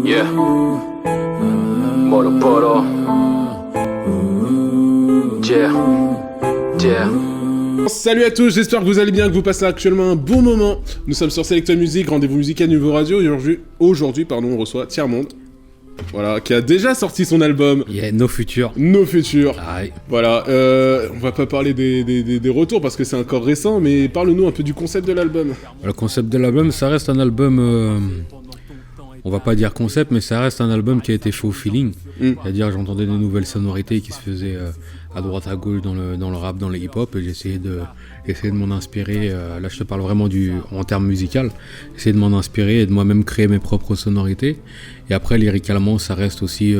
Yeah. Moro Poro. Yeah. Yeah. Salut à tous, j'espère que vous allez bien, que vous passez actuellement un bon moment. Nous sommes sur Selecta Music, rendez-vous musical Niveau Radio. Aujourd'hui, on reçoit Tiers-Monde. Voilà, qui a déjà sorti son album. Yeah, Nos Futurs. Nos Futurs. Aïe. Voilà, on va pas parler des retours parce que c'est encore récent, mais parle-nous un peu du concept de l'album. Le concept de l'album, ça reste un album... on va pas dire concept, mais ça reste un album qui a été fait au feeling. C'est-à-dire, j'entendais des nouvelles sonorités qui se faisaient à droite, à gauche dans le rap, dans le hip-hop, et j'essayais de m'en inspirer. Là, je te parle vraiment en termes musical. J'essayais de m'en inspirer et de moi-même créer mes propres sonorités. Et après, lyricalement, ça reste aussi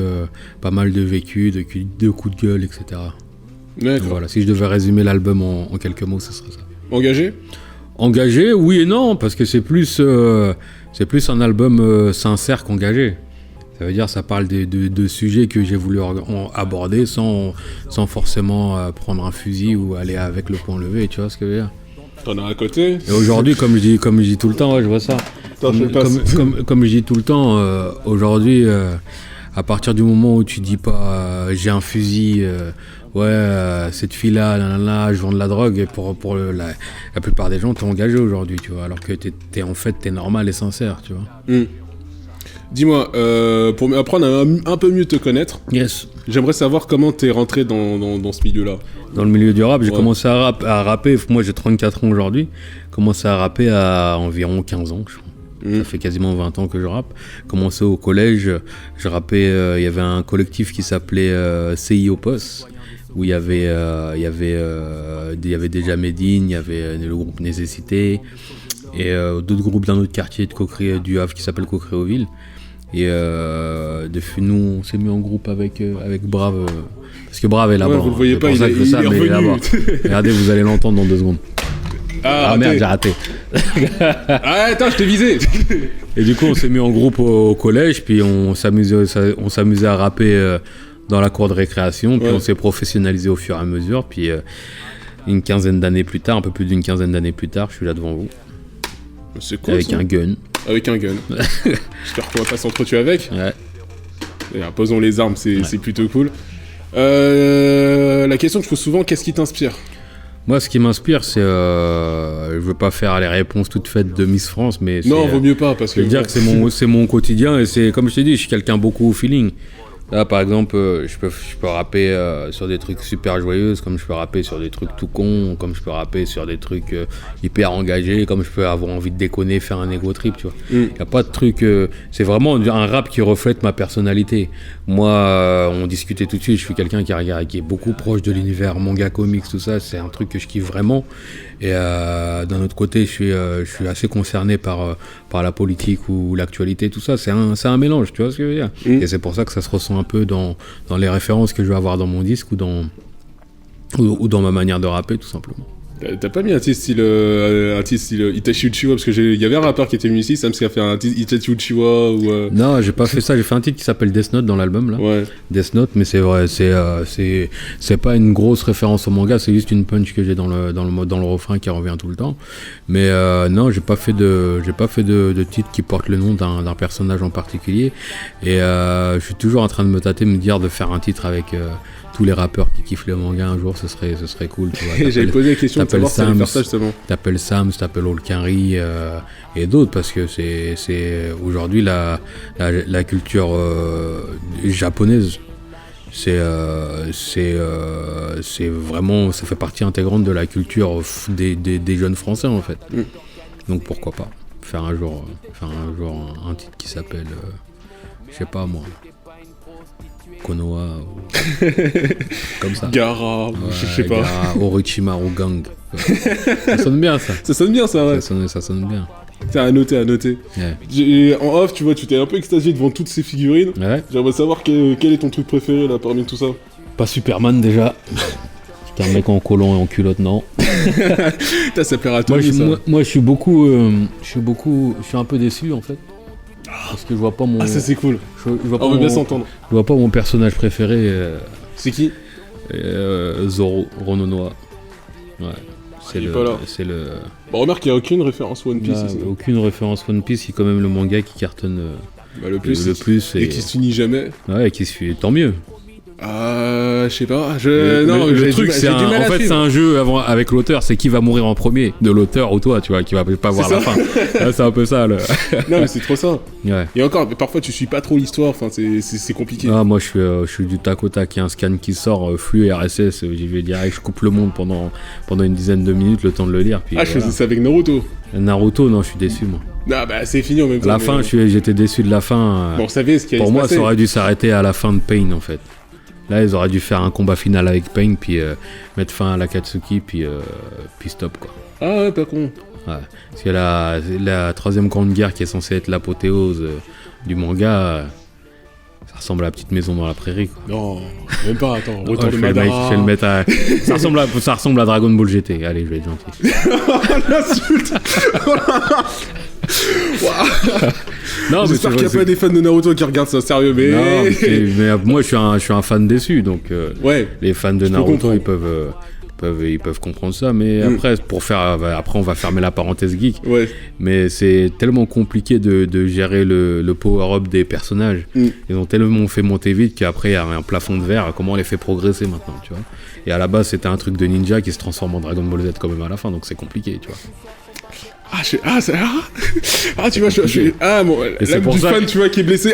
pas mal de vécu, de coups de gueule, etc. D'accord. Voilà, si je devais résumer l'album en quelques mots, ce serait ça. Engagé ? Engagé, oui et non, parce que c'est plus un album sincère qu'engagé. Ça veut dire ça parle de sujets que j'ai voulu aborder sans forcément prendre un fusil ou aller avec le poing levé, tu vois ce que je veux dire. T'en as à côté. Et aujourd'hui, comme je dis tout le temps, ouais, je vois ça. Comme je dis tout le temps, aujourd'hui, à partir du moment où tu dis pas j'ai un fusil, cette fille-là, je vends de la drogue, et pour la plupart des gens, t'es engagé aujourd'hui, tu vois, alors que t'es normal et sincère, tu vois. Dis-moi, pour apprendre à un peu mieux te connaître, Yes. j'aimerais savoir comment t'es rentré dans ce milieu-là. Dans le milieu du rap, j'ai commencé à rapper, moi j'ai 34 ans aujourd'hui, commencé à rapper à environ 15 ans, je crois. Ça fait quasiment 20 ans que je rappe. Commencé au collège, je rappais, il y avait un collectif qui s'appelait CIO POS, où il y avait déjà Medine, il y avait le groupe Nécessité, et d'autres groupes d'un autre quartier de du Havre qui s'appelle Coquréauville. Et nous, on s'est mis en groupe avec Brave, parce que Brave est là-bas. Ouais, vous le voyez pas, il est revenu. Là-bas. Regardez, vous allez l'entendre dans 2 secondes. Ah merde, j'ai raté. Ah attends, je t'ai visé. Et du coup, on s'est mis en groupe au collège, puis on s'amusait à rapper dans la cour de récréation, puis on s'est professionnalisé au fur et à mesure, puis une quinzaine d'années plus tard, un peu plus d'une quinzaine d'années plus tard, je suis là devant vous. C'est cool, avec un gun. Avec un gun. J'espère qu'on va pas s'entretuer avec. Ouais. D'ailleurs, posons les armes, c'est plutôt cool. La question que je pose souvent, qu'est-ce qui t'inspire ? Moi, ce qui m'inspire, c'est... je veux pas faire les réponses toutes faites de Miss France, mais... Non, vaut mieux pas, parce que... Je veux dire que c'est mon quotidien, et c'est... Comme je t'ai dit, je suis quelqu'un beaucoup au feeling. Là, par exemple, je peux rapper sur des trucs super joyeux, comme je peux rapper sur des trucs tout cons, comme je peux rapper sur des trucs hyper engagés, comme je peux avoir envie de déconner, faire un ego trip, tu vois. Y a pas de truc... c'est vraiment un rap qui reflète ma personnalité. Moi, on discutait tout de suite, je suis quelqu'un qui est beaucoup proche de l'univers manga, comics, tout ça, c'est un truc que je kiffe vraiment. Et d'un autre côté, je suis assez concerné par la politique ou l'actualité, tout ça. C'est un mélange, tu vois ce que je veux dire. Et c'est pour ça que ça se ressent un peu dans les références que je vais avoir dans mon disque ou dans ma manière de rapper, tout simplement. T'as pas mis un titre style Itachi Uchiwa, parce que il y avait un rappeur qui était venu ici, Sam, qui a fait un titre Itachi Uchiwa ou... Non, j'ai pas fait ça, j'ai fait un titre qui s'appelle Death Note dans l'album là. Ouais. Death Note, mais c'est vrai, c'est pas une grosse référence au manga, c'est juste une punch que j'ai dans le refrain qui revient tout le temps. Mais non, j'ai pas fait de titre qui porte le nom d'un personnage en particulier. Et je suis toujours en train de me dire de faire un titre avec tous les rappeurs qui kiffent le manga un jour, ce serait cool, tu vois. J'avais posé la question de savoir si t'allais faire ça justement. T'appelles Sam, t'appelles Olkari et d'autres, parce que c'est aujourd'hui la culture japonaise, c'est vraiment, ça fait partie intégrante de la culture des jeunes français en fait. Donc pourquoi pas faire un jour un titre qui s'appelle je sais pas moi, Konoha ou comme ça. Gara, je sais pas. Gara, Orochimaru Gang. Ça sonne bien ça. Ça sonne bien ça, ouais. Ça sonne bien. Tiens, à noter. Yeah. En off, tu vois, tu t'es un peu extasié devant toutes ces figurines. Ouais. J'aimerais savoir quel est ton truc préféré là parmi tout ça. Pas Superman déjà. T'es un mec en collant et en culotte, non. Ça plaira à toi. Moi, je suis un peu déçu en fait. Parce que je vois pas mon... Ah, ça c'est cool. On veut bien s'entendre. Je vois pas mon personnage préféré. C'est qui Zoro, Rononoa. Ouais. C'est il est le, pas là. c'est le. Bon, remarque qu'il n'y a aucune référence One Piece Non, ici. aucune référence One Piece, qui est quand même le manga qui cartonne Bah, le plus. le plus. Et qui se finit jamais. Ouais, qui se fait. Tant mieux. Je sais pas. Non, j'ai le du truc, mal- c'est j'ai du mal en à fait, suivre. c'est un jeu avec l'auteur, c'est qui va mourir en premier, de l'auteur ou toi, tu vois, qui va pas voir C'est la ça. fin. Ouais, c'est un peu ça, le. Non, mais c'est trop ça. Ouais. Et encore, mais parfois tu suis pas trop l'histoire, enfin, c'est compliqué. Ah, moi, je suis du tac au tac. Il y a un scan qui sort, flux RSS, j'y vais direct, je coupe le monde pendant une dizaine de minutes, le temps de le lire. Puis, Je faisais ça avec Naruto. Naruto, non, je suis déçu, moi. Non, bah, c'est fini en même temps. La mais, fin, j'étais déçu de la fin. Bon, on savait ce qui allait Pour se moi, passer. ça aurait dû s'arrêter à la fin de Pain, en fait. Là, ils auraient dû faire un combat final avec Pain, puis mettre fin à l'Akatsuki, puis stop, quoi. Ah ouais, pas con. Ouais. Parce que la troisième grande guerre, qui est censée être l'apothéose du manga, ça ressemble à la petite maison dans la prairie, quoi. Non, même pas, attends. Retour Ouais, de je vais Madara. le mettre à... ça ressemble à Dragon Ball GT. Allez, je vais être gentil. L'insulte. Non, J'espère qu'il n'y a pas des fans de Naruto qui regardent ça, sérieux, mais... Non, mais moi, je suis un fan déçu, donc Ouais. les fans de Je peux Naruto, comprendre. ils peuvent comprendre ça, mais après, après, on va fermer la parenthèse geek. Ouais. Mais c'est tellement compliqué de gérer le power-up des personnages. Ils ont tellement fait monter vite qu'après, il y a un plafond de verre. Comment on les fait progresser maintenant, tu vois. Et à la base, c'était un truc de ninja qui se transforme en Dragon Ball Z quand même à la fin, donc c'est compliqué, tu vois. Tu vois, je suis... Ah, bon, c'est l'âme pour du ça fan, que- tu vois, qui est blessé.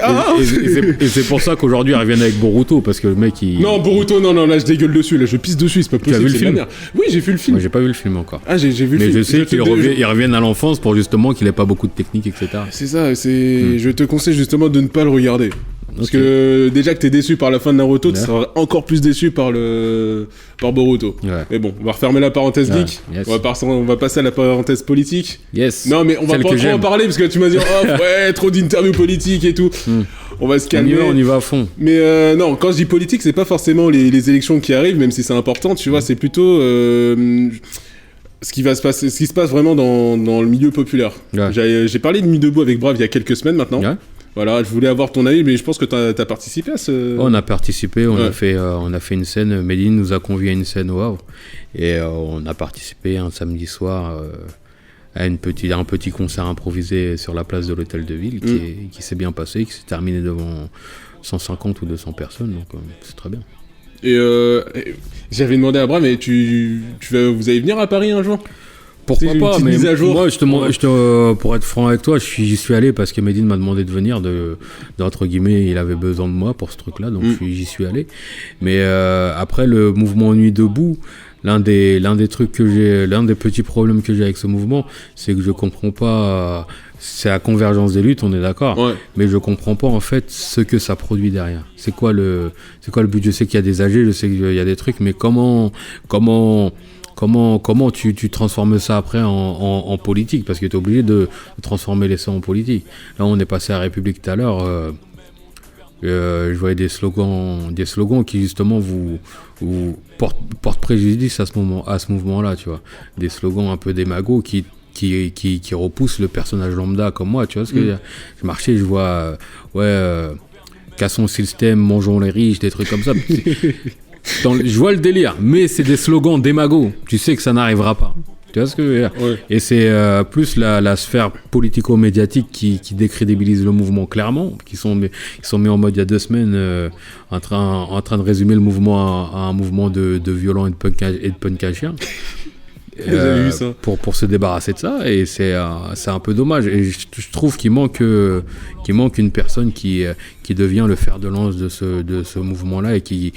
Et c'est pour ça qu'aujourd'hui, ils reviennent avec Boruto, parce que le mec, il... Non, Boruto, non, là, je dégueule dessus, là, je pisse dessus, c'est pas possible, vu le c'est de la film merde. Oui, j'ai vu le film. Moi, j'ai pas vu le film encore. J'ai vu le Mais film. je sais qu'ils te- ils reviennent à l'enfance pour justement qu'il ait pas beaucoup de techniques, etc. C'est ça, je te conseille justement de ne pas le regarder. Parce Ok. que déjà que t'es déçu par la fin de Naruto, tu Ouais. seras encore plus déçu par Boruto. Ouais. Mais bon, on va refermer la parenthèse Ouais, geek. yes. On va passer à la parenthèse politique. Yes. Non, mais on va Celle pas que trop en j'aime. parler parce que tu m'as dit, ouais, trop d'interviews politiques et tout. On va se calmer. On y va à fond. Mais non, quand je dis politique, c'est pas forcément les élections qui arrivent, même si c'est important, tu vois, c'est plutôt ce qui se passe vraiment dans le milieu populaire. Ouais. J'ai parlé de Nuit debout avec Brave il y a quelques semaines maintenant. Ouais. Voilà, je voulais avoir ton avis, mais je pense que t'as participé à ce... On a participé, on Ouais. a fait une scène. Méline nous a conviés à une scène au Havre, et on a participé un samedi soir à un petit concert improvisé sur la place de l'hôtel de ville qui s'est bien passé, qui s'est terminé devant 150 ou 200 personnes, donc c'est très bien. Et j'avais demandé à Brave, mais vous allez venir à Paris un jour? Pourquoi C'est une pas, petite mais mise à jour. moi, pour être franc avec toi, j'y suis allé parce que Médine m'a demandé de venir, entre guillemets, il avait besoin de moi pour ce truc-là, donc j'y suis allé. Mais après, le mouvement Nuit debout, l'un des petits problèmes que j'ai avec ce mouvement, c'est que je comprends pas, c'est la convergence des luttes, on est d'accord, Ouais. mais je comprends pas en fait ce que ça produit derrière. C'est quoi le but? Je sais qu'il y a des AG, je sais qu'il y a des trucs, mais comment tu transformes ça après en politique? Parce que tu es obligé de transformer les en politique. Là, on est passé à République tout à l'heure. Je voyais des slogans qui justement vous portent préjudice à ce mouvement-là, tu vois. Des slogans un peu démagos qui repoussent le personnage lambda comme moi, tu vois ce que je veux dire. Je marchais, je vois cassons le système, mangeons les riches, des trucs comme ça. Je vois le délire, mais c'est des slogans démagos. Tu sais que ça n'arrivera pas. Tu vois ce que je veux dire? Ouais. Et c'est plus la sphère politico-médiatique qui décrédibilise le mouvement clairement, qui sont mis en mode il y a 2 semaines en train de résumer le mouvement à un mouvement de violents et de punk à chien. J'avais vu ça. Pour se débarrasser de ça, et c'est un peu dommage. Et je trouve qu'il manque une personne qui devient le fer de lance de ce mouvement-là et qui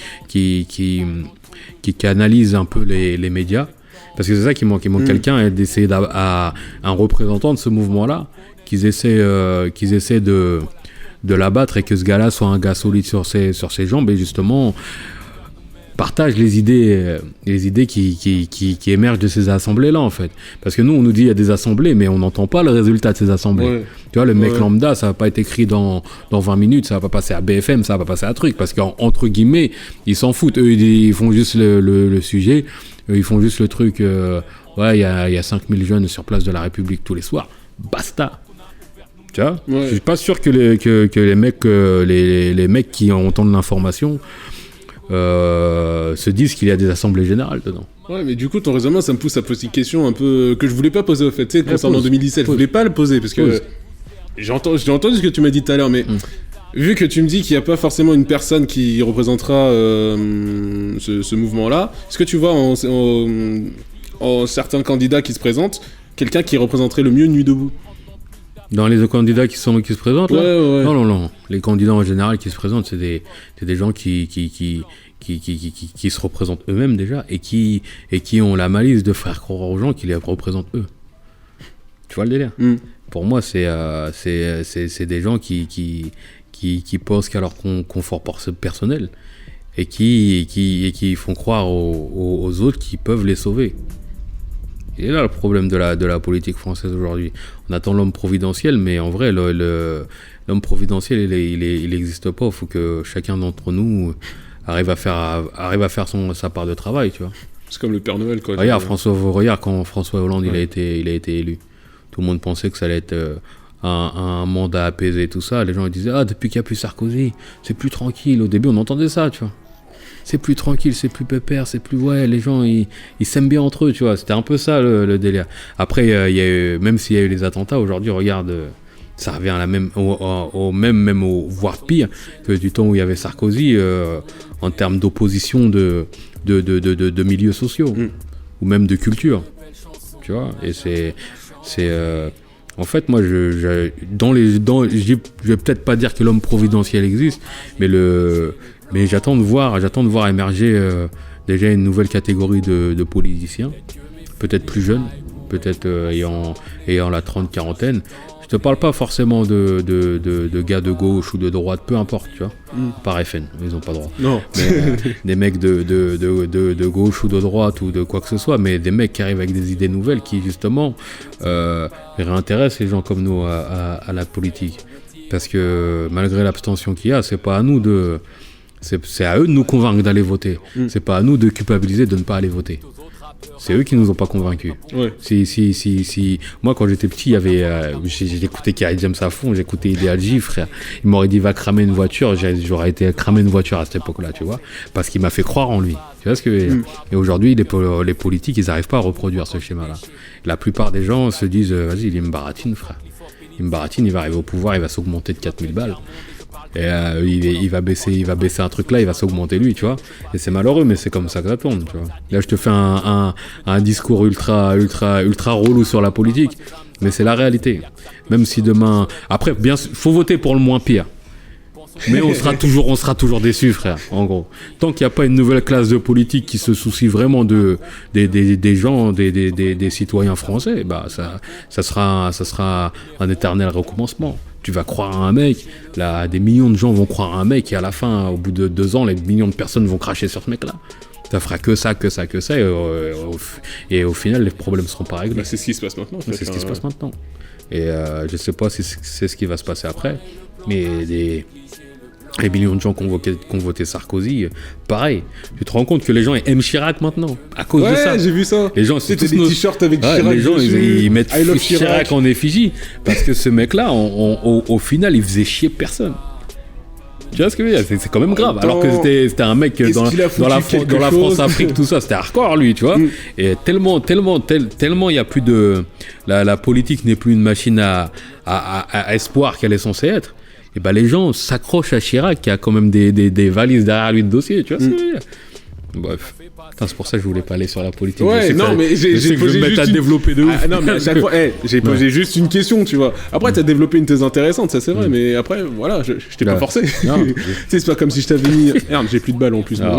canalise un peu les médias. Parce que c'est ça qui manque. Il manque quelqu'un, et d'essayer un représentant de ce mouvement-là, qu'ils essaient de l'abattre, et que ce gars-là soit un gars solide sur ses jambes, et justement partage les idées qui émergent de ces assemblées-là, en fait. Parce que nous, on nous dit il y a des assemblées, mais on n'entend pas le résultat de ces assemblées. Ouais. Tu vois, le mec Ouais. lambda, ça va pas être écrit dans 20 minutes, ça va pas passer à BFM, ça va pas passer à truc, parce qu'entre guillemets, ils s'en foutent. Eux, ils font juste le sujet, ils font juste le truc, il y a 5000 jeunes sur place de la République tous les soirs, basta. Tu vois, Ouais. je suis pas sûr que les mecs qui entendent l'information se disent qu'il y a des assemblées générales dedans. Ouais, mais du coup, ton raisonnement, ça me pousse à poser une question un peu que je voulais pas poser, au fait, tu sais, concernant pose. 2017. Je voulais pas le poser, parce que j'ai entendu ce que tu m'as dit tout à l'heure, mais vu que tu me dis qu'il n'y a pas forcément une personne qui représentera ce mouvement-là, est-ce que tu vois en certains candidats qui se présentent, quelqu'un qui représenterait le mieux Nuit debout? Dans les candidats qui se présentent, là Ouais. Non. Les candidats en général qui se présentent, c'est des gens qui se représentent eux-mêmes déjà et qui ont la malice de faire croire aux gens qu'ils les représentent eux. Tu vois le délire? Pour moi, c'est des gens qui pensent qu'à leur confort personnel et qui font croire aux autres qu'ils peuvent les sauver. Et là, le problème de la politique française aujourd'hui. On attend l'homme providentiel, mais en vrai, l'homme providentiel, il n'existe pas. Il faut que chacun d'entre nous arrive à faire sa part de travail, tu vois. C'est comme le Père Noël, quoi. Regarde quand François Hollande il a été élu. Tout le monde pensait que ça allait être un mandat apaisé et tout ça. Les gens ils disaient depuis qu'il n'y a plus Sarkozy, c'est plus tranquille. Au début, on entendait ça, tu vois. C'est plus tranquille, c'est plus pépère, c'est plus... Ouais, les gens, ils s'aiment bien entre eux, tu vois. C'était un peu ça, le délire. Après, il y a eu, même s'il y a eu les attentats, aujourd'hui, regarde, ça revient à la même, voire pire, que du temps où il y avait Sarkozy, en termes d'opposition de milieux sociaux, ou même de culture, tu vois. Et en fait, moi, je vais peut-être pas dire que l'homme providentiel existe, mais j'attends de voir émerger déjà une nouvelle catégorie de politiciens, peut-être plus jeunes, peut-être ayant la quarantaine. Je te parle pas forcément de gars de gauche ou de droite, peu importe, tu vois. Par FN, ils ont pas droit. Non. Mais, des mecs de gauche ou de droite ou de quoi que ce soit, mais des mecs qui arrivent avec des idées nouvelles qui justement réintéressent les gens comme nous à la politique. Parce que malgré l'abstention qu'il y a, c'est pas à nous c'est à eux de nous convaincre d'aller voter. C'est pas à nous de culpabiliser de ne pas aller voter. C'est eux qui nous ont pas convaincus. Ouais. Si. Moi, quand j'étais petit, il y avait, j'ai écouté Kerry James à fond, j'écoutais Ideal J, frère. Il m'aurait dit va cramer une voiture, j'aurais été cramer une voiture à cette époque-là, tu vois, parce qu'il m'a fait croire en lui. Tu vois ce que je veux dire? Et aujourd'hui, les politiques, ils n'arrivent pas à reproduire ce schéma-là. La plupart des gens se disent vas-y, il me baratine, frère. Il me baratine, il va arriver au pouvoir, il va s'augmenter de 4000 balles. Et il va baisser un truc là, il va s'augmenter lui, tu vois. Et c'est malheureux, mais c'est comme ça que ça tourne, tu vois. Là, je te fais un discours ultra relou sur la politique, mais c'est la réalité. Même si demain, après, bien sûr, faut voter pour le moins pire. Mais on sera toujours déçus, frère, en gros. Tant qu'il n'y a pas une nouvelle classe de politique qui se soucie vraiment des gens, des citoyens français, bah, ça sera un éternel recommencement. Tu vas croire à un mec, là, des millions de gens vont croire à un mec, et à la fin, au bout de 2 ans, les millions de personnes vont cracher sur ce mec-là. Ça fera que ça, et au final, les problèmes seront pas réglés. Bah, c'est ce qui se passe maintenant. En fait. C'est ce qui se passe maintenant. Et je sais pas si c'est ce qui va se passer après, mais les millions de gens qui ont voté Sarkozy, pareil. Tu te rends compte que les gens aiment Chirac maintenant à cause de ça. Ouais, j'ai vu ça. Les gens, c'était des t-shirts avec Chirac. Les gens, ils mettent I love Chirac en effigie parce que ce mec-là, au final, il faisait chier personne. Tu vois ce que je veux dire? C'est quand même grave. Alors que c'était un mec dans la France-Afrique, tout ça, c'était hardcore lui, tu vois. Et tellement il y a plus de la politique n'est plus une machine à espoir qu'elle est censée être. Et ben les gens s'accrochent à Chirac qui a quand même des valises derrière lui de dossier, tu vois ce que je veux dire? Bref. Putain, c'est pour ça que je voulais pas aller sur la politique. Ouais, non, mais j'ai posé juste à développer de ouf. non, mais à chaque fois, j'ai posé juste une question, tu vois. Après, t'as développé une thèse intéressante, ça c'est vrai, mais après, voilà, je t'ai pas forcé. Tu sais, c'est pas comme si je t'avais mis. Merde, j'ai plus de balles en plus. Moi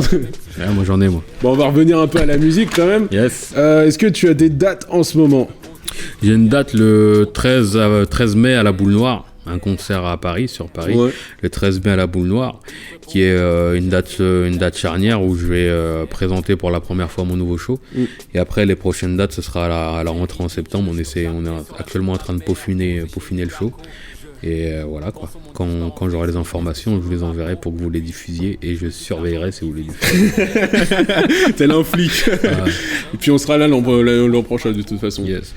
j'en ai, moi. Bon, on va revenir un peu à la musique quand même. Yes. Est-ce que tu as des dates en ce moment? J'ai une date le 13 mai à la Boule Noire. Un concert à Paris, sur Paris, ouais. Le 13 mai à la Boule Noire, qui est une date charnière où je vais présenter pour la première fois mon nouveau show. Et après, les prochaines dates, ce sera à la rentrée en septembre. On est actuellement en train de peaufiner le show. Et voilà quoi. Quand j'aurai les informations, je vous les enverrai pour que vous les diffusiez et je surveillerai si vous les diffusez. Tel un flic. Et puis on sera là l'an prochain de toute façon. Yes.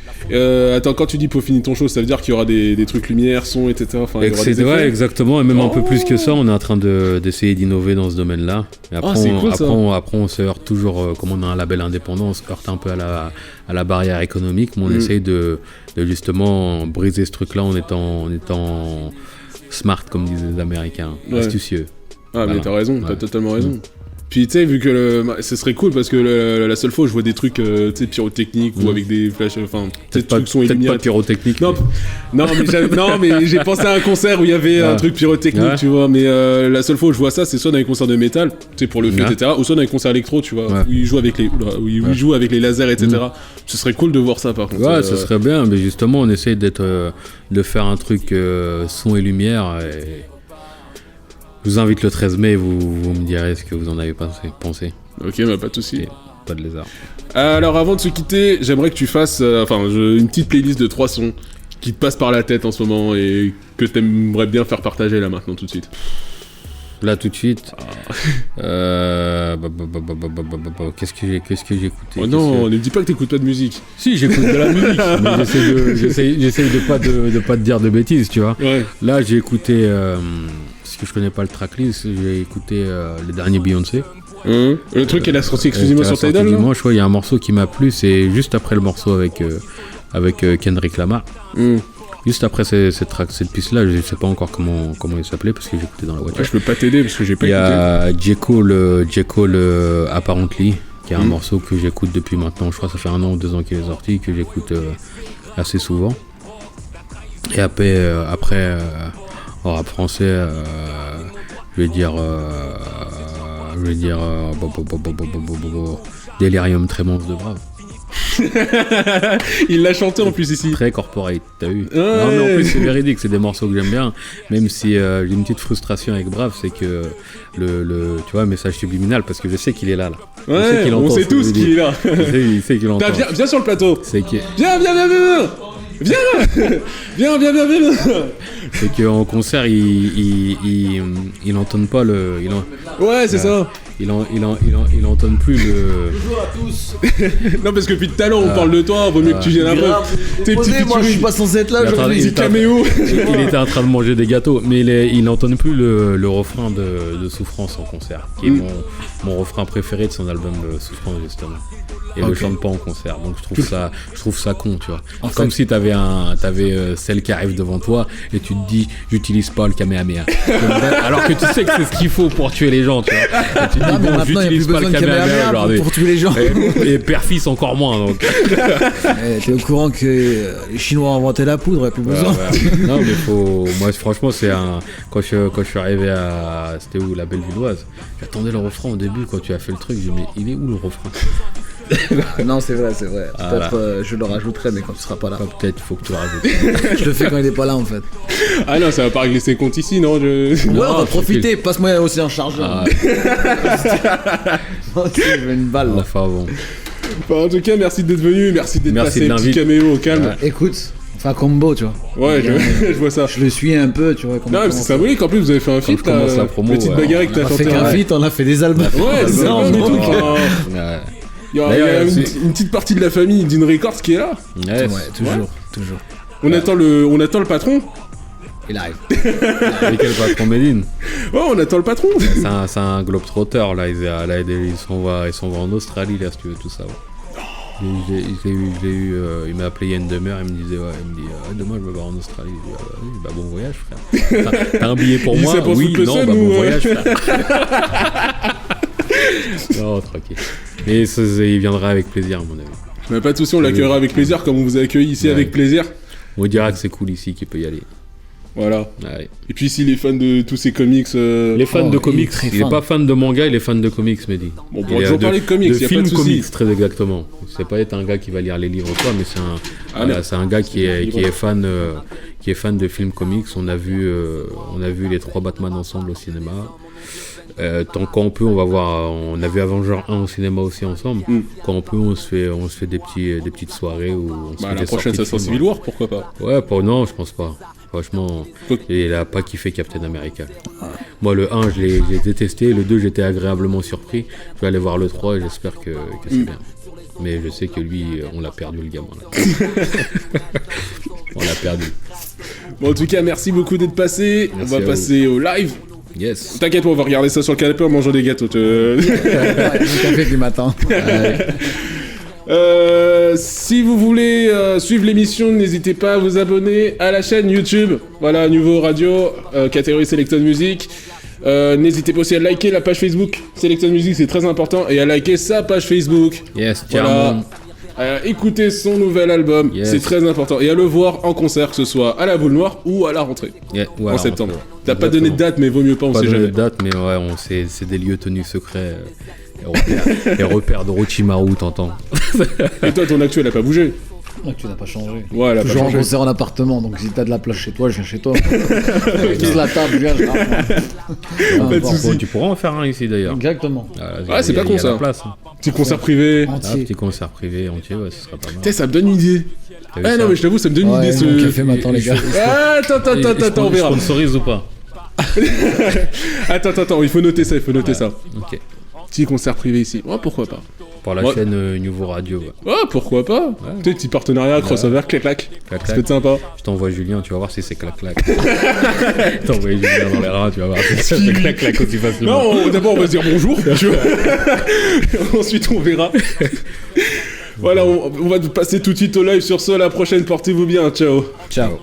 Attends, quand tu dis peaufiner ton show, ça veut dire qu'il y aura des trucs lumière, son, etc. Enfin, il y aura des effets. Ouais, exactement. Et même un peu plus que ça, on est en train d'essayer d'innover dans ce domaine-là. Et après, c'est cool, après, on se heurte toujours, comme on a un label indépendant, on se heurte un peu à la barrière économique, mais on essaye de justement briser ce truc-là en étant smart, comme disent les Américains, astucieux. Ah, voilà. mais t'as raison, t'as totalement raison. Puis tu sais, vu que ce serait cool parce que la seule fois où je vois des trucs pyrotechniques ou avec des flashs, enfin, peut-être trucs sont peut-être lumière. pas pyrotechnique. Non, mais j'ai pensé à un concert où il y avait un truc pyrotechnique, tu vois. Mais la seule fois où je vois ça, c'est soit dans les concerts de métal, tu sais, pour le feu, etc., ou soit dans les concerts électro, tu vois, où ils jouent avec les lasers, etc. Ce serait cool de voir ça, par contre. Ouais, ce serait bien, mais justement, on essaye de faire un truc son et lumière. Et je vous invite le 13 mai, vous me direz ce que vous en avez pensé. Ok, bah pas de soucis. Et pas de lézard. Alors avant de se quitter, j'aimerais que tu fasses une petite playlist de 3 sons qui te passent par la tête en ce moment et que t'aimerais bien faire partager là maintenant tout de suite. Là tout de suite. Qu'est-ce que j'ai écouté? Oh non, ne me dis pas que t'écoutes pas de musique. Si, j'écoute de la musique, mais j'essaye de pas te dire de bêtises, tu vois. Ouais. Là j'ai écouté, parce que je connais pas le tracklist, j'ai écouté le dernier Beyoncé. Le truc qu'elle a sorti exclusivement sur Tidal. Dimanche, il y a un morceau qui m'a plu, c'est juste après le morceau avec Kendrick Lamar. Juste après cette piste-là, je sais pas encore comment il s'appelait parce que j'ai écouté dans la voiture. Je peux pas t'aider parce que j'ai pas écouté. Il y a J. Cole Apparently, qui est un morceau que j'écoute depuis maintenant, je crois que ça fait 1 an ou 2 ans qu'il est sorti, que j'écoute assez souvent. Et après en rap français, je vais dire Delirium Tremens de Brave. Il l'a chanté en plus ici. Très corporate, t'as vu? Ouais. Non mais en plus c'est véridique, c'est des morceaux que j'aime bien. Même si j'ai une petite frustration avec Brave, c'est que le tu vois, message subliminal, parce que je sais qu'il est là. Ouais, on sait tous qu'il est là. Il sait qu'il entend. Viens sur le plateau. C'est que... Viens. Viens. C'est qu'en concert, ils n'entendent pas le... Ouais, c'est ça. Il entendent plus le... Bonjour à tous. Non, parce que depuis tout à l'heure, on parle de toi, vaut mieux que tu viennes un peu. T'es petit, moi je suis pas censé être là, petit caméo. Il était en train de manger des gâteaux, mais il n'entendent plus le refrain de Souffrance en concert, qui est mon refrain préféré de son album Souffrance, justement. Et le chante pas en concert, donc je trouve ça con, tu vois. Comme si t'avais celle qui arrive devant toi et tu te dis j'utilise pas le Kamehameha. Alors que tu sais que c'est ce qu'il faut pour tuer les gens, tu vois. Et tu te dis bon, j'utilise pas le Kamehameha pour tuer les gens. Et père-fils encore moins, donc. T'es au courant que les Chinois ont inventé la poudre, y'a plus besoin. Ouais. Non mais moi franchement c'est quand je suis arrivé à c'était où, la Bellevilloise, j'attendais le refrain au début quand tu as fait le truc, j'ai dit mais il est où le refrain? Non, c'est vrai. Peut-être je le rajouterai, mais quand tu seras pas là. Peut-être faut que tu le rajoutes. Je le fais quand il est pas là en fait. Ah non, ça va pas régler ses comptes ici, non Ouais, on va profiter. Passe-moi aussi un chargeur. Je veux une balle. Enfin bon. En tout cas, merci d'être venu, merci d'être passé, petit caméo au calme. Écoute, on fait un combo, tu vois. Ouais, je vois ça. Je le suis un peu, tu vois. Non, mais c'est symbolique, en plus vous avez fait un feat, la promo, petite bagarre que t'as On a chanté. fait qu'un feat, on a fait des albums. Ouais, c'est ça, mais tout. Il y a une petite partie de la famille d'In Records qui est là. Ouais, Toujours. On attend le patron. Il arrive. Et quel patron Médine? Ouais, on attend le patron. C'est un globetrotter là, il s'en va en Australie là, si tu veux tout savoir. J'ai eu, il m'a appelé il y a une demi-heure, il me dit demain je vais voir en Australie. Je dis bon voyage frère. T'as un billet pour moi? Oui, non, bon voyage frère. Non, tranquille. Mais il viendra avec plaisir à mon avis. Mais pas de soucis, on l'accueillera avec plaisir comme on vous a accueilli ici avec plaisir. On dira que c'est cool ici, qu'il peut y aller. Voilà. Ouais. Et puis ici les fans de tous ces comics. Les fans de comics, il est pas fan de manga, il est fan de comics, Mehdi. Bon, on pourra toujours parler de comics, y a pas de soucis. Comics, très exactement. C'est pas être un gars qui va lire les livres quoi, mais c'est un gars qui est fan de films comics. On a vu les 3 Batman ensemble au cinéma. quand on peut, on va voir. On a vu Avenger 1 au cinéma aussi ensemble. Quand on peut, on se fait des petites soirées où on se fait La des prochaine, ça sorties sera de Civil films, War, pourquoi pas? Ouais, non, je pense pas. Franchement, il a pas kiffé Captain America. Moi, le 1, j'ai détesté. Le 2, j'étais agréablement surpris. Je vais aller voir le 3 et j'espère que c'est bien. Mais je sais que lui, on l'a perdu, le gamin. Là. On l'a perdu. Bon, en tout cas, merci beaucoup d'être passé. Merci on va à passer au live. Yes. T'inquiète pas, on va regarder ça sur le canapé en mangeant des gâteaux. Le café du matin. Si vous voulez suivre l'émission, n'hésitez pas à vous abonner à la chaîne YouTube. Voilà, Nouveau Radio, catégorie Selected Music. N'hésitez pas aussi à liker la page Facebook Selected Music, c'est très important, et à liker sa page Facebook. Yes, Voilà. À écouter son nouvel album, c'est très important, et à le voir en concert, que ce soit à la Boule Noire ou à la rentrée en septembre. T'as pas donné de date, mais vaut mieux pas, on sait jamais. Pas donné de date, mais ouais, c'est des lieux tenus secrets. Les repères de Orochimaru, t'entends. Et toi, ton actu, elle a pas bougé. Tu n'as pas changé. Ouais, elle a toujours pas changé. en concert en appartement, donc si t'as de la place chez toi, je viens chez toi. Pose la table, je viens, je ramène. Pas de soucis. Tu pourras en faire un ici d'ailleurs. Exactement. Ouais, c'est pas con ça. Petit concert privé. Entier. Petit concert privé entier, ouais, ce sera pas mal. Putain, ça me donne une idée. Ah non, mais je t'avoue, ça me donne une idée. Mon café m'attend, les gars. Attends, on verra. Sponsorise ou pas? Attends, il faut noter ça, ça. Ok. Petit concert privé ici. Ouais, pourquoi pas. Pour la chaîne Nouveau Radio. Ouais, pourquoi pas. Tu sais, petit partenariat, crossover, clac-clac. Ça peut être sympa. Je t'envoie Julien, tu vas voir si c'est clac-clac. T'envoies Julien dans les reins, tu vas voir si c'est clac-clac aussi facilement. Non, d'abord on va se dire bonjour, tu vois. Ensuite on verra. Voilà, on va passer tout de suite au live sur ce. À la prochaine, portez-vous bien, ciao. Ciao.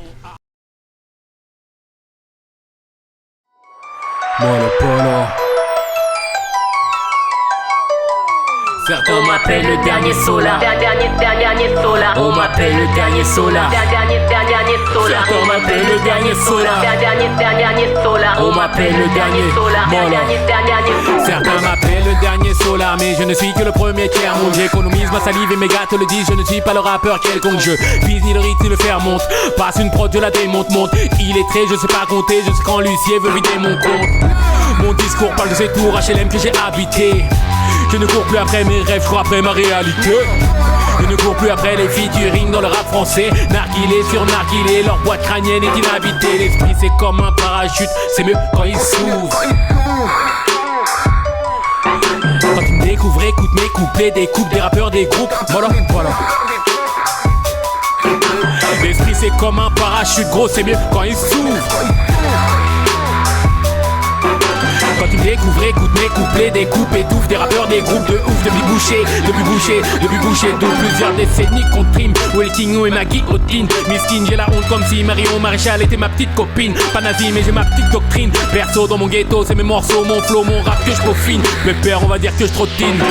On m'appelle le dernier Solar. Dernier Solar. On m'appelle le dernier Solar. Dernier Solar. On m'appelle le dernier Solar. Dernier Solar. On m'appelle le dernier Solar. Certains m'appellent le dernier Solar, mais je ne suis que le premier tiers monde. J'économise ma salive et mes gars te le disent, je ne suis pas le rappeur quelconque. Je vise ni le rythme ni le faire monte. Passe une prod, je la démonte, monte. Il est très, je sais pas compter, je sais quand l'huissier veut vider mon compte. Mon discours parle de ces tours HLM que j'ai habité. Je ne cours plus après mes rêves, je cours après ma réalité. Je ne cours plus après les featuring dans le rap français. Narguilé sur narguilé, leur boîte crânienne est inhabitée. L'esprit c'est comme un parachute, c'est mieux quand il s'ouvre. Quand tu me découvres, écoute mes couplets, des coupes, des rappeurs, des groupes. Voilà. L'esprit c'est comme un parachute, gros c'est mieux quand il s'ouvre. Quand tu me découvres, écoute mes couplets, des coupes, étouffe, des rappeurs, des groupes de ouf. Depuis bouché de plusieurs décennies qu'on trime. Où est le Kingo et ma guillotine? Miskin, j'ai la honte comme si Marion Maréchal était ma petite copine. Pas nazi mais j'ai ma petite doctrine. Perso dans mon ghetto, c'est mes morceaux, mon flow, mon rap que je peaufine. Mes pères, on va dire que je trottine.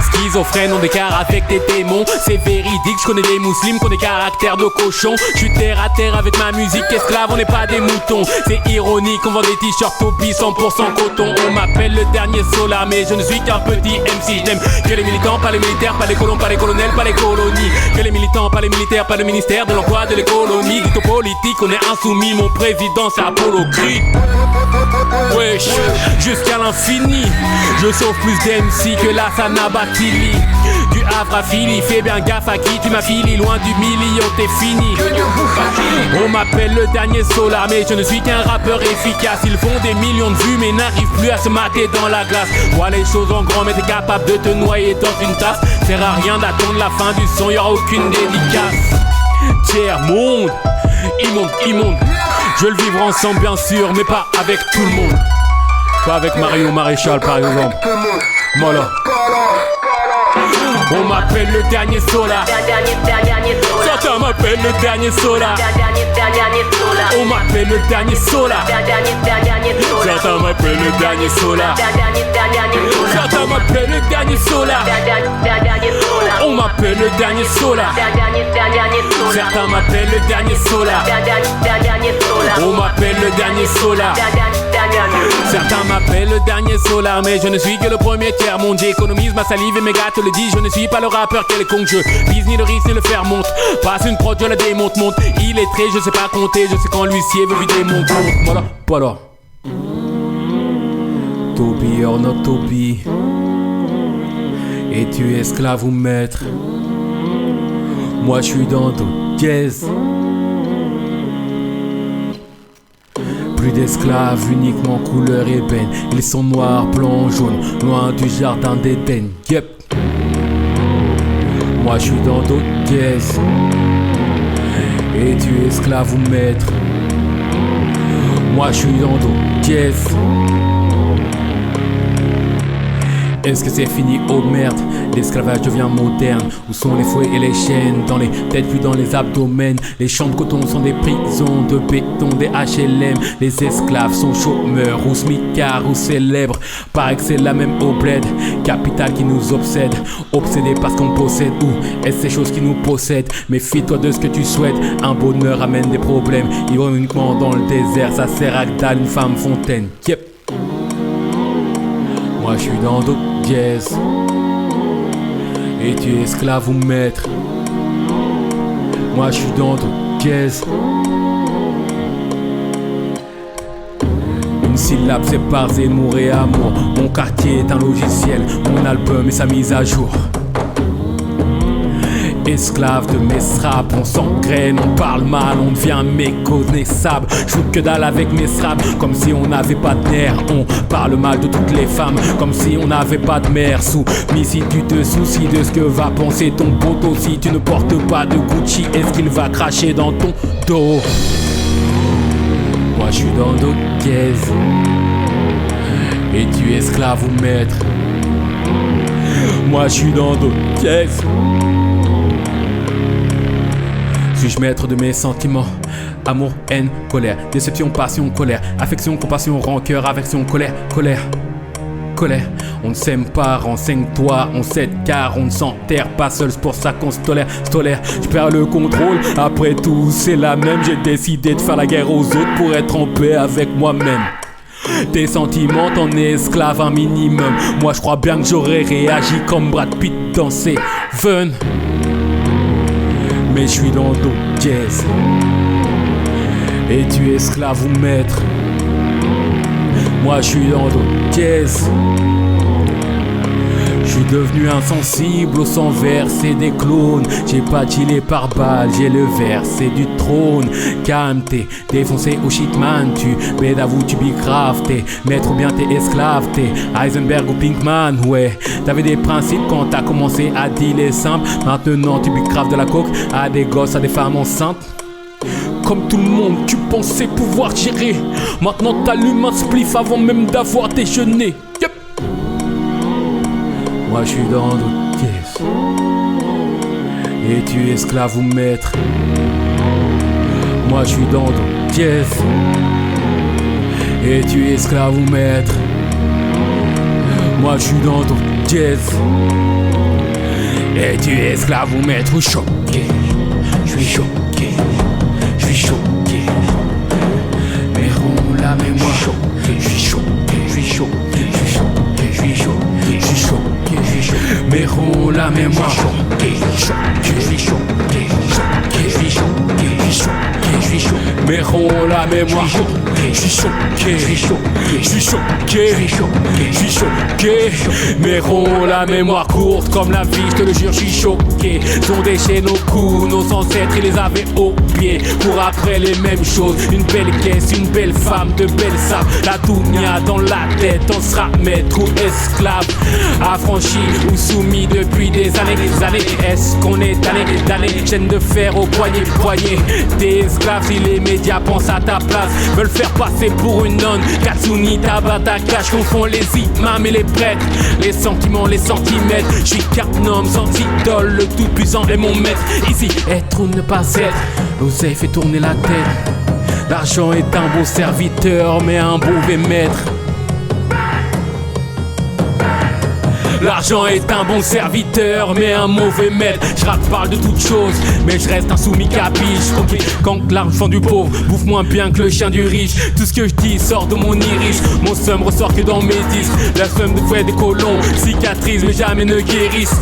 Schizophrène, on décart avec des démons. C'est véridique, je connais des musulmans qui ont des caractères de cochon. Je suis terre à terre avec ma musique esclave, on n'est pas des moutons. C'est ironique, on vend des t-shirts Topi 100% coton. On m'appelle le dernier Solar, mais je ne suis qu'un petit MC. Je n'aime que les militants, pas les militaires, pas les colons, pas les colonels, pas les colonies. Que les militants, pas les militaires, pas le ministère de l'emploi de l'économie. Dito politique, on est insoumis, mon président c'est Apollo Creed. Wesh, jusqu'à l'infini. Je sauve plus d'MC que la Sanabatili. Du Havre à Philly, fais bien gaffe à qui tu m'affilis. Loin du million, t'es fini. On m'appelle le dernier Solar, mais je ne suis qu'un rappeur efficace. Ils font des millions de vues, mais n'arrivent plus à se mater dans la glace. Vois les choses en grand, mais t'es capable de te noyer dans une tasse. Sert à rien d'attendre la fin du son, y'aura aucune dédicace. Tiers monde, immonde. Je veux le vivre ensemble bien sûr, mais pas avec tout le monde. Pas avec Mario Maréchal par exemple. Voilà. On m'appelle le dernier Solar. Certains m'appellent le dernier Solar. On m'appelle le dernier Solar. Certains m'appellent le dernier Solar. Certains m'appellent le dernier Solar. On m'appelle le dernier Solar. Certains m'appellent le dernier Solar. On m'appelle le dernier Solar. Certains m'appellent le dernier Solar, mais je ne suis que le premier tiers monde. J'économise ma salive et mes gars te le disent, je ne suis pas le rappeur quelconque. Je vise ni le risque ni le faire monte. Passe une prod, je la démonte, monte. Il est très, je sais pas compter, je sais quand l'huissier veut vider mon compte. Voilà. to be or not to be. Es-tu esclave ou maître? Moi je suis dans do dièse. Plus d'esclaves, uniquement couleur ébène. Ils sont noirs, blancs, jaunes, loin du jardin d'Éden. Yep. Moi je suis dans do dièse. Es-tu esclave ou maître? Moi je suis dans do dièse. Est-ce que c'est fini? Oh merde, l'esclavage devient moderne. Où sont les fouets et les chaînes? Dans les têtes plus dans les abdomens. Les champs de coton sont des prisons de béton, des HLM. Les esclaves sont chômeurs ou smicards ou célèbres. Paraît que c'est la même au bled. Capitale qui nous obsède, obsédé parce qu'on possède. Ou est-ce ces choses qui nous possèdent? Méfie-toi de ce que tu souhaites. Un bonheur amène des problèmes. Ironiquement dans le désert, ça sert à que dalle une femme fontaine. Yep. Moi je suis dans do dièse. Es-tu esclave ou maître? Moi je suis dans do dièse. Une syllabe sépare Zemmour et amour. Mon quartier est un logiciel, mon album et sa mise à jour. Esclave de mes straps, on s'engraine, on parle mal, on devient méconnaissable. Je fous que dalle avec mes straps, comme si on n'avait pas de nerfs. On parle mal de toutes les femmes, comme si on n'avait pas de mère. Soumis si tu te soucies de ce que va penser ton poteau. Si tu ne portes pas de Gucci, est-ce qu'il va cracher dans ton dos? Moi je suis dans do dièse. Es-tu esclave ou maître? Moi je suis dans do dièse. Suis-je maître de mes sentiments? Amour, haine, colère, déception, passion, colère, affection, compassion, rancœur, aversion, colère, colère, colère. On ne s'aime pas, renseigne-toi, on s'aide car on ne s'enterre pas seul, c'est pour ça qu'on se tolère, je perds le contrôle, après tout c'est la même. J'ai décidé de faire la guerre aux autres pour être en paix avec moi-même. Tes sentiments, t'en es esclave un minimum. Moi je crois bien que j'aurais réagi comme Brad Pitt dans Seven. Mais je suis dans do dièse. Es-tu esclave ou maître? Moi je suis dans do dièse. Je suis devenu insensible au sang versé des clones. J'ai pas chillé par balle, j'ai le versé du trône. Calme, t'es défoncé au shitman. Tu bédavou, tu bicraft. T'es maître ou bien t'es esclave. T'es Heisenberg ou Pinkman, ouais. T'avais des principes quand t'as commencé à dealer simple. Maintenant tu bicraft de la coke à des gosses, à des femmes enceintes. Comme tout le monde, tu pensais pouvoir gérer. Maintenant t'allumes un spliff avant même d'avoir déjeuné. Yep. Moi je suis dans do dièse. Es-tu esclave ou maître? Moi je suis dans do dièse. Es-tu esclave ou maître? Moi je suis dans do dièse. Es-tu esclave ou maître? Ou choqué? Je suis choqué. Je suis choqué. Mais rends la mémoire. Je suis choqué. Je suis choqué. Je suis choqué. Je suis choqué. Je suis choqué. Mais rends la mémoire. Je suis choqué. Je suis choqué. Je suis choqué. Mais rends la mémoire. Je suis choqué. Je suis choqué. Je suis choqué. Je suis choqué. Mais rends la mémoire courte comme la vie, je te le jure, je suis choqué. Sont déchets nos coups, nos ancêtres, ils les avaient au pied. Pour après les mêmes choses, une belle caisse, une belle femme, de belles sables. La dounia dans la tête, on sera maître ou esclave. Affranchi ou soumis depuis des années. Est-ce qu'on est damné, chaîne de fer au poignet. T'es esclave si les médias pensent à ta place. Veulent faire passer pour une nonne. Katsuni, Tabata, cache, confond les imams et les prêtres. Les sentiments, les centimètres. Je suis Carnum, sans idole, le tout puissant est mon maître. Ici, être ou ne pas être, l'oseille fait tourner la tête. L'argent est un beau serviteur, mais un mauvais maître. L'argent est un bon serviteur mais un mauvais maître. Je parle de toutes choses mais je reste insoumis capiche. Quand l'argent du pauvre bouffe moins bien que le chien du riche. Tout ce que je dis sort de mon iris. Mon seum ressort que dans mes disques. La seum de fouet des colons cicatrise mais jamais ne guérissent.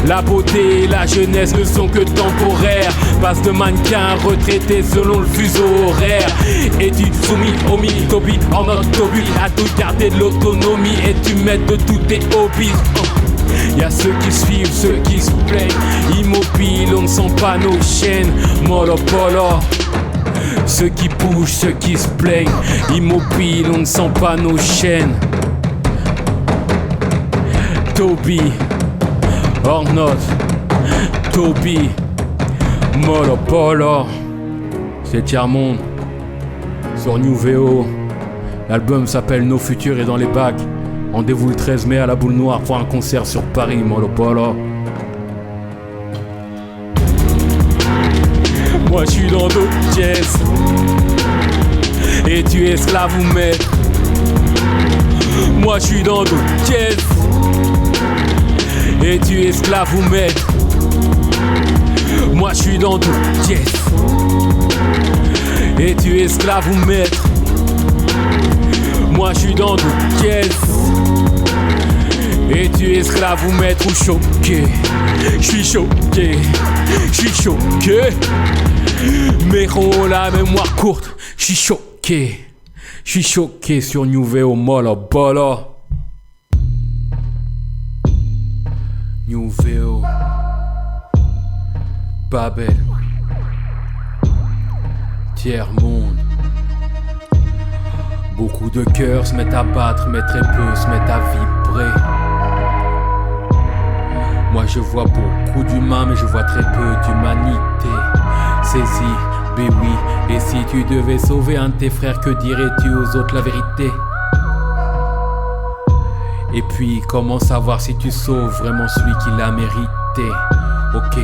La beauté et la jeunesse ne sont que temporaires. Passe de mannequin retraité selon le fuseau horaire. Et tu soumis, omis, Toby, en mode Toby. À tout garder de l'autonomie et tu mets de tous tes hobbies. Y'a ceux qui suivent, ceux qui se plaignent. Immobiles, on ne sent pas nos chaînes. Molo polo. Ceux qui bougent, ceux qui se plaignent. Immobiles, on ne sent pas nos chaînes. Toby, hors note. Toby, Molo polo. C'est Tiers-Monde sur New VO. L'album s'appelle Nos Futurs et dans les bacs. Rendez-vous le 13 mai à la Boule Noire pour un concert sur Paris, Molo polo. Moi je suis dans d'autres jazz et tu es esclave ou maître. Moi je suis dans d'autres jazz et tu es esclave ou maître. Moi je suis dans d'autres jazz et tu es esclave ou maître. Moi je suis dans d'autres jazz et tu es esclave ou maître ou choqué. Je suis choqué, je suis choqué. Mais oh la mémoire courte, je suis choqué. Je suis choqué sur New VO Molo polo. New VO Babel Tiers-Monde. Beaucoup de cœurs se mettent à battre, mais très peu se mettent à vibrer. Moi je vois beaucoup d'humains, mais je vois très peu d'humanité. Saisis, ben oui, et si tu devais sauver un de tes frères, que dirais-tu aux autres la vérité? Et puis comment savoir si tu sauves vraiment celui qui l'a mérité? Ok,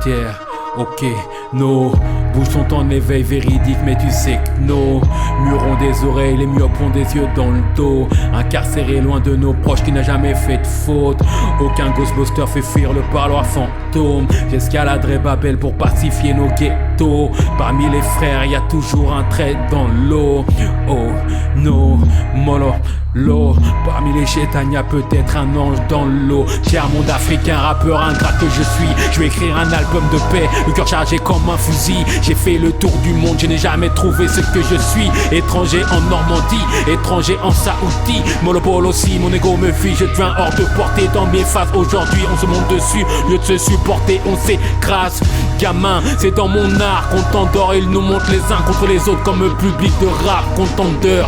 terre, ok, no. Bouges sont en éveil véridique, mais tu sais que nos murs ont des oreilles, les myopes ont des yeux dans le dos. Incarcéré loin de nos proches qui n'a jamais fait de faute. Aucun Ghostbuster fait fuir le parloir fantôme. J'escaladerai Babel pour pacifier nos ghettos. Parmi les frères, y a toujours un trait dans l'eau. Oh, no, molo, l'eau. Parmi les chétans, y a peut-être un ange dans l'eau. Tiers-Monde africain, rappeur ingrat que je suis. Je vais écrire un album de paix, le cœur chargé comme un fusil. J'ai fait le tour du monde, je n'ai jamais trouvé ce que je suis. Étranger en Normandie, étranger en Saoudi. Monopole aussi, mon ego me fuit, je deviens hors de portée dans mes phases. Aujourd'hui on se monte dessus, lieu de se supporter, on s'écrase. Gamin, c'est dans mon art qu'on t'endort. Ils nous montent les uns contre les autres comme un public de rap contenders.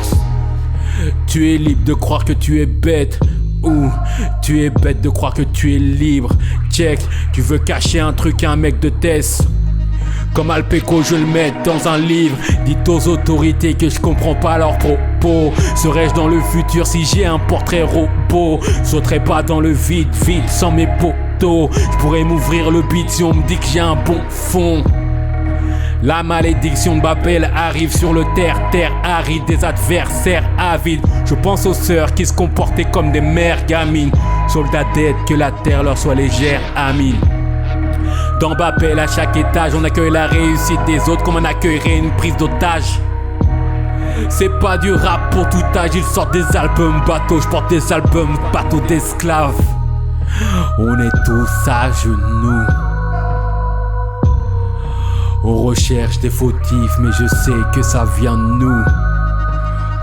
Tu es libre de croire que tu es bête, ou tu es bête de croire que tu es libre. Check, tu veux cacher un truc à un mec de Tess. Comme Alpeco, je le mets dans un livre. Dites aux autorités que je comprends pas leurs propos. Serais-je dans le futur si j'ai un portrait robot? Sauterais pas dans le vide, vide, sans mes poteaux. Je pourrais m'ouvrir le beat si on me dit que j'ai un bon fond. La malédiction de Babel arrive sur le terre aride. Des adversaires avides. Je pense aux sœurs qui se comportaient comme des mères gamines. Soldats d'aide, que la terre leur soit légère, amine. Dans Babel, à chaque étage, on accueille la réussite des autres comme on accueillerait une prise d'otage. C'est pas du rap pour tout âge, ils sortent des albums bateaux, je porte des albums bateaux d'esclaves. On est tous à genoux. On recherche des fautifs, mais je sais que ça vient de nous.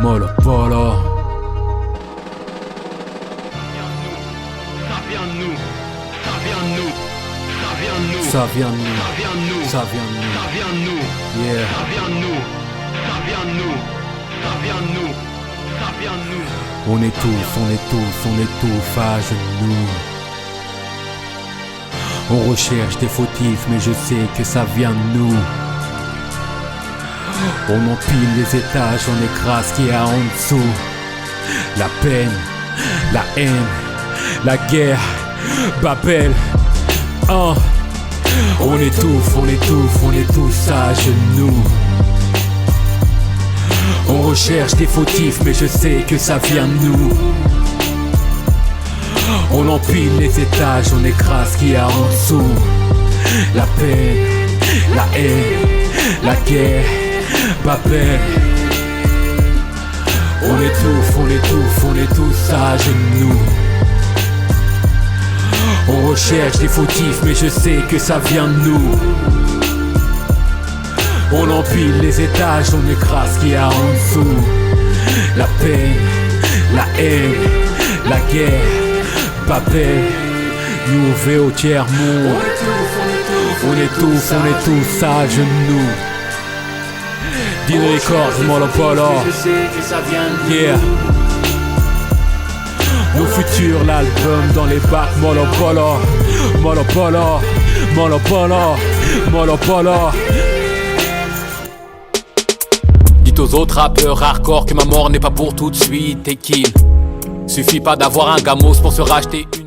Molo polo. Ça vient de nous, ça vient de nous, yeah. Ça vient de nous, ça vient de nous, ça vient de nous, ça vient de nous. On est tous à genoux. On recherche des fautifs, mais je sais que ça vient de nous. On empile les étages, on écrase ce qu'il y a en dessous. La peine, la haine, la guerre, Babel, oh. On étouffe, on est tous à genoux. On recherche des fautifs, mais je sais que ça vient de nous. On empile les étages, on écrase ce qu'il y a en dessous. La peine, la haine, la guerre, Babel. On est tous à genoux. On recherche des fautifs, mais je sais que ça vient de nous. On empile les étages, on écrase ce qu'il y a en dessous. La peine, la haine, la guerre, Babel, nous au tiers-monde. On est tous à genoux. Deal Records, Molopolo. Yeah. Nos futurs, l'album dans les bacs, Molopolo. Molopolo, Molopolo, Molopolo. Dites aux autres rappeurs hardcore que ma mort n'est pas pour tout de suite et qu'il suffit pas d'avoir un gamos pour se racheter une